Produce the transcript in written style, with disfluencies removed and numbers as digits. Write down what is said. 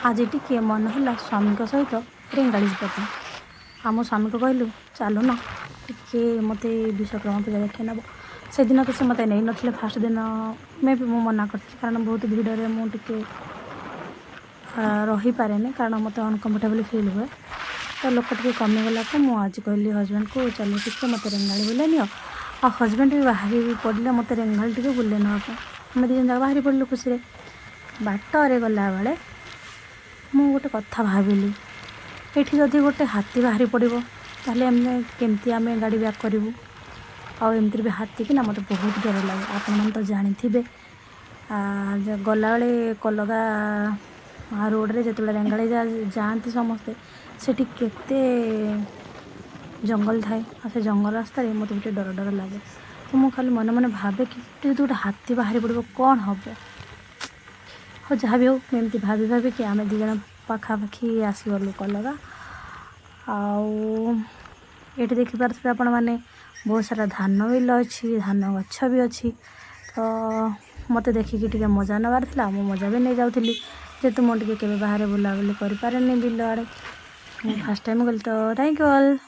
आज टिके मन है स्वामी सहित रेंगाड़ी जावाई आम स्वामी को कहलु चलुन टे मत विश्वकर्मा पूजा देखिए नब से दिन तो से मत नहीं नथिले फास्ट दिन मे भी मना कर कारण बहुत भिड़े मुझे रही पारे कारण मत अनकम्फर्टेबल फिल हुए तो लोक टे कमीगला तो मुझे कहली हजबैंड को चलो टे मत रेंगाड़ी बुले नि आ हजबैंड भी बाहर पड़े मत रेंगाड़ी टे बुले नापी आम दिन जाक बाहर पड़लु खुशी बाटर गला बेले मु गोटे कथा भाविली ये जदि गोटे हाथी बाहरी पड़ो ताले केमती आम गाड़ी बैक करूँ आमती भी हाथी कि ना मत बहुत डर लगे आपण मैंने तो जानी थे गला बेले कलगा रोड रे जो रेंगाड़ी जाती समस्ते सेठी केते जंगल थाए से जंगल रास्ता मत गोटे डर डर लगे तो मुझे खाली मन मन भावे कि गोटे हाथी बाहरी पड़ो कौन हम हाँ जहाँ भी हो एमती भाभी भाभी कि आम दी जन पाखापाखि आसीगलु कलगा आउ देखिपे आपण मैंने बहुत सारा धान बिल अच्छी धान गछ भी अच्छी तो मत देखिकी मजा नबार था मु मजा भी नहीं जाऊँगी जेहेतु मुझे बाहर बुलाबुली कर बिल आड़े फास्ट टाइम गली तो थैंक यू ऑल।